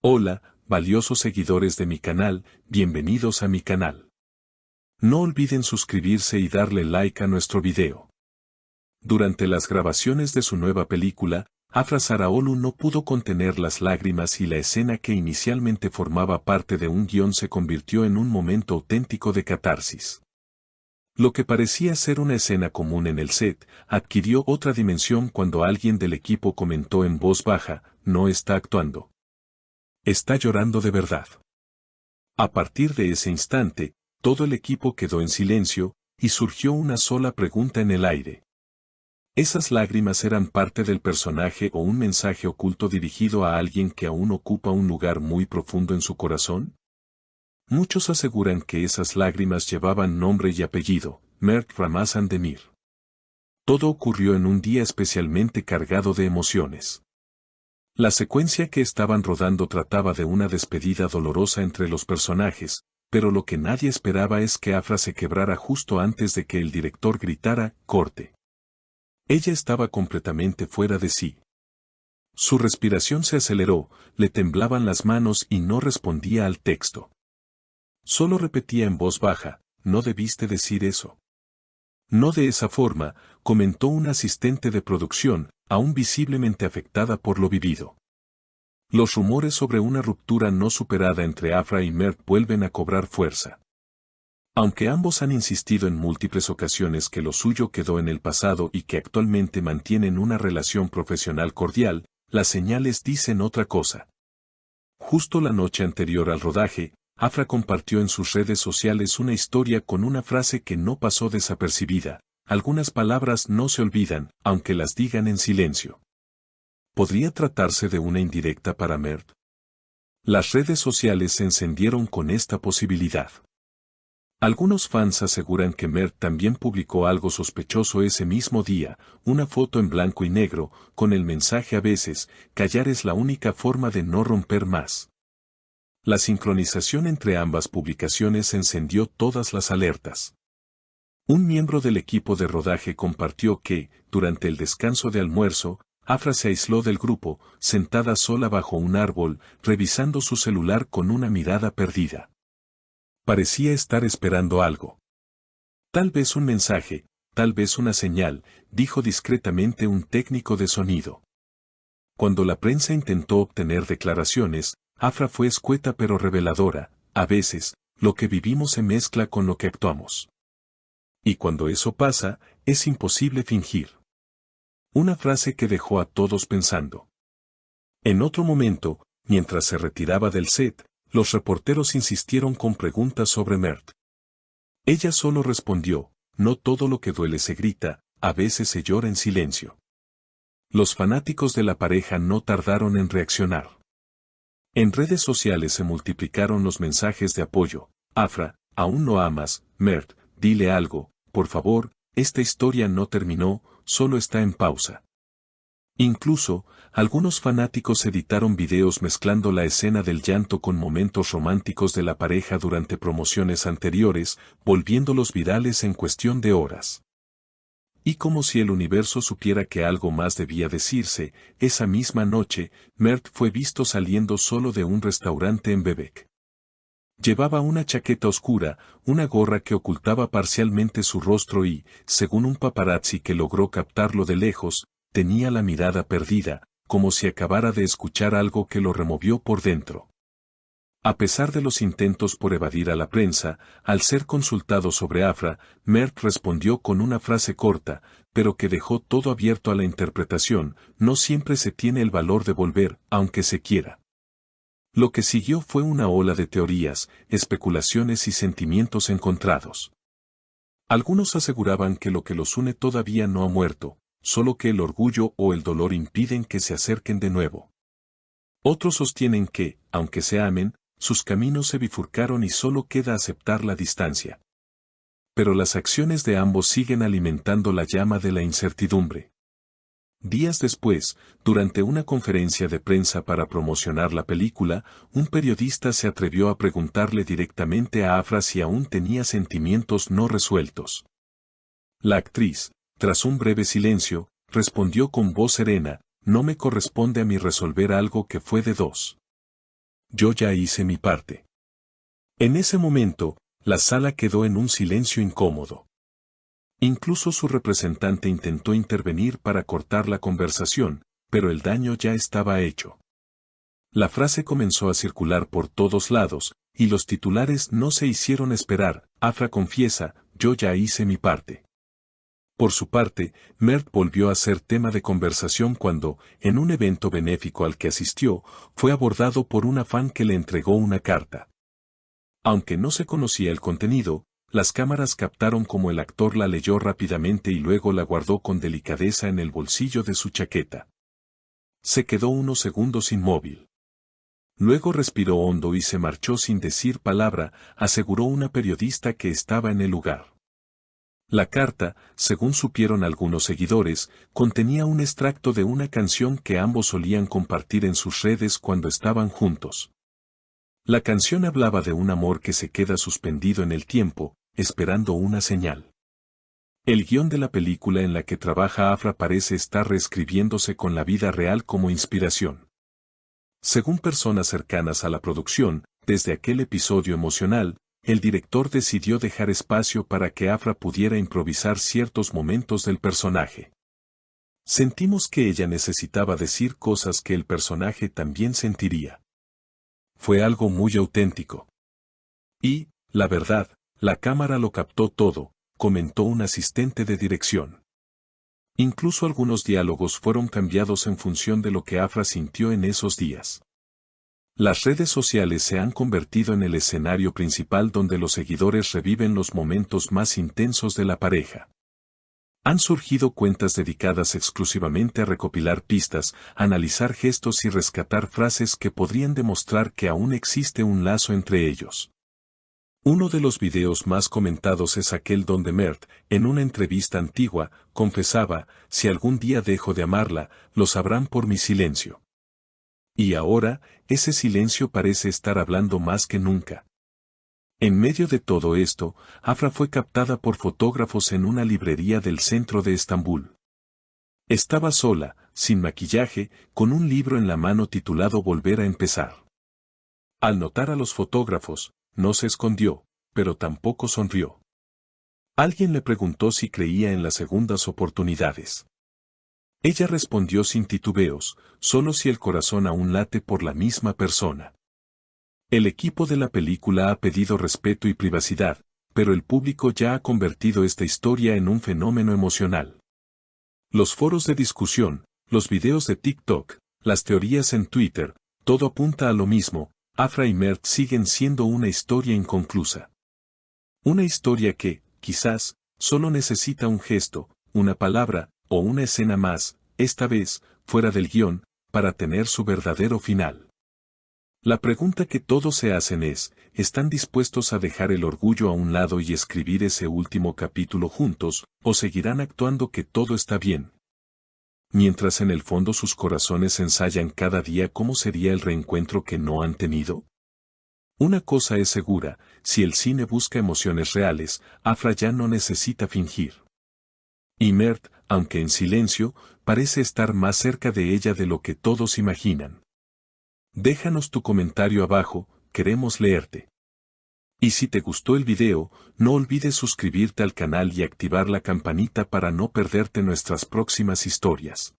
Hola, valiosos seguidores de mi canal, bienvenidos a mi canal. No olviden suscribirse y darle like a nuestro video. Durante las grabaciones de su nueva película, Afra Saraolu no pudo contener las lágrimas y la escena que inicialmente formaba parte de un guión se convirtió en un momento auténtico de catarsis. Lo que parecía ser una escena común en el set, adquirió otra dimensión cuando alguien del equipo comentó en voz baja, no está actuando. Está llorando de verdad. A partir de ese instante, todo el equipo quedó en silencio, y surgió una sola pregunta en el aire. ¿Esas lágrimas eran parte del personaje o un mensaje oculto dirigido a alguien que aún ocupa un lugar muy profundo en su corazón? Muchos aseguran que esas lágrimas llevaban nombre y apellido, Mert Ramazan Demir. Todo ocurrió en un día especialmente cargado de emociones. La secuencia que estaban rodando trataba de una despedida dolorosa entre los personajes, pero lo que nadie esperaba es que Afra se quebrara justo antes de que el director gritara, «corte». Ella estaba completamente fuera de sí. Su respiración se aceleró, le temblaban las manos y no respondía al texto. Solo repetía en voz baja, «no debiste decir eso». No de esa forma, comentó un asistente de producción, aún visiblemente afectada por lo vivido. Los rumores sobre una ruptura no superada entre Afra y Mert vuelven a cobrar fuerza. Aunque ambos han insistido en múltiples ocasiones que lo suyo quedó en el pasado y que actualmente mantienen una relación profesional cordial, las señales dicen otra cosa. Justo la noche anterior al rodaje, Afra compartió en sus redes sociales una historia con una frase que no pasó desapercibida: algunas palabras no se olvidan, aunque las digan en silencio. ¿Podría tratarse de una indirecta para Mert? Las redes sociales se encendieron con esta posibilidad. Algunos fans aseguran que Mert también publicó algo sospechoso ese mismo día, una foto en blanco y negro, con el mensaje a veces, callar es la única forma de no romper más. La sincronización entre ambas publicaciones encendió todas las alertas. Un miembro del equipo de rodaje compartió que, durante el descanso de almuerzo, Afra se aisló del grupo, sentada sola bajo un árbol, revisando su celular con una mirada perdida. Parecía estar esperando algo. Tal vez un mensaje, tal vez una señal, dijo discretamente un técnico de sonido. Cuando la prensa intentó obtener declaraciones, Afra fue escueta pero reveladora: a veces, lo que vivimos se mezcla con lo que actuamos. Y cuando eso pasa, es imposible fingir. Una frase que dejó a todos pensando. En otro momento, mientras se retiraba del set, los reporteros insistieron con preguntas sobre Mert. Ella solo respondió, no todo lo que duele se grita, a veces se llora en silencio. Los fanáticos de la pareja no tardaron en reaccionar. En redes sociales se multiplicaron los mensajes de apoyo: Afra, aún no amas, Mert, dile algo, por favor, esta historia no terminó, solo está en pausa. Incluso, algunos fanáticos editaron videos mezclando la escena del llanto con momentos románticos de la pareja durante promociones anteriores, volviéndolos virales en cuestión de horas. Y como si el universo supiera que algo más debía decirse, esa misma noche, Mert fue visto saliendo solo de un restaurante en Bebek. Llevaba una chaqueta oscura, una gorra que ocultaba parcialmente su rostro y, según un paparazzi que logró captarlo de lejos, tenía la mirada perdida, como si acabara de escuchar algo que lo removió por dentro. A pesar de los intentos por evadir a la prensa, al ser consultado sobre Afra, Mert respondió con una frase corta, pero que dejó todo abierto a la interpretación: no siempre se tiene el valor de volver, aunque se quiera. Lo que siguió fue una ola de teorías, especulaciones y sentimientos encontrados. Algunos aseguraban que lo que los une todavía no ha muerto, solo que el orgullo o el dolor impiden que se acerquen de nuevo. Otros sostienen que, aunque se amen, sus caminos se bifurcaron y solo queda aceptar la distancia. Pero las acciones de ambos siguen alimentando la llama de la incertidumbre. Días después, durante una conferencia de prensa para promocionar la película, un periodista se atrevió a preguntarle directamente a Afra si aún tenía sentimientos no resueltos. La actriz, tras un breve silencio, respondió con voz serena: no me corresponde a mí resolver algo que fue de dos. yo ya hice mi parte. En ese momento, la sala quedó en un silencio incómodo. Incluso su representante intentó intervenir para cortar la conversación, pero el daño ya estaba hecho. La frase comenzó a circular por todos lados, y los titulares no se hicieron esperar. Afra confiesa, yo ya hice mi parte. Por su parte, Mert volvió a ser tema de conversación cuando, en un evento benéfico al que asistió, fue abordado por una fan que le entregó una carta. Aunque no se conocía el contenido, las cámaras captaron cómo el actor la leyó rápidamente y luego la guardó con delicadeza en el bolsillo de su chaqueta. Se quedó unos segundos inmóvil. Luego respiró hondo y se marchó sin decir palabra, aseguró una periodista que estaba en el lugar. La carta, según supieron algunos seguidores, contenía un extracto de una canción que ambos solían compartir en sus redes cuando estaban juntos. La canción hablaba de un amor que se queda suspendido en el tiempo, esperando una señal. El guión de la película en la que trabaja Afra parece estar reescribiéndose con la vida real como inspiración. Según personas cercanas a la producción, desde aquel episodio emocional, el director decidió dejar espacio para que Afra pudiera improvisar ciertos momentos del personaje. Sentimos que ella necesitaba decir cosas que el personaje también sentiría. Fue algo muy auténtico. Y, la verdad, la cámara lo captó todo, comentó un asistente de dirección. Incluso algunos diálogos fueron cambiados en función de lo que Afra sintió en esos días. Las redes sociales se han convertido en el escenario principal donde los seguidores reviven los momentos más intensos de la pareja. Han surgido cuentas dedicadas exclusivamente a recopilar pistas, analizar gestos y rescatar frases que podrían demostrar que aún existe un lazo entre ellos. Uno de los videos más comentados es aquel donde Mert, en una entrevista antigua, confesaba, si algún día dejo de amarla, lo sabrán por mi silencio. Y ahora, ese silencio parece estar hablando más que nunca. En medio de todo esto, Afra fue captada por fotógrafos en una librería del centro de Estambul. Estaba sola, sin maquillaje, con un libro en la mano titulado Volver a empezar. Al notar a los fotógrafos, no se escondió, pero tampoco sonrió. Alguien le preguntó si creía en las segundas oportunidades. Ella respondió sin titubeos, solo si el corazón aún late por la misma persona. El equipo de la película ha pedido respeto y privacidad, pero el público ya ha convertido esta historia en un fenómeno emocional. Los foros de discusión, los videos de TikTok, las teorías en Twitter, todo apunta a lo mismo. Afra y Mert siguen siendo una historia inconclusa. Una historia que, quizás, solo necesita un gesto, una palabra, o una escena más, esta vez, fuera del guión, para tener su verdadero final. La pregunta que todos se hacen es, ¿están dispuestos a dejar el orgullo a un lado y escribir ese último capítulo juntos, o seguirán actuando que todo está bien? Mientras en el fondo sus corazones ensayan cada día cómo sería el reencuentro que no han tenido. Una cosa es segura, si el cine busca emociones reales, Afra ya no necesita fingir. Y Mert, aunque en silencio, parece estar más cerca de ella de lo que todos imaginan. Déjanos tu comentario abajo, queremos leerte. Y si te gustó el video, no olvides suscribirte al canal y activar la campanita para no perderte nuestras próximas historias.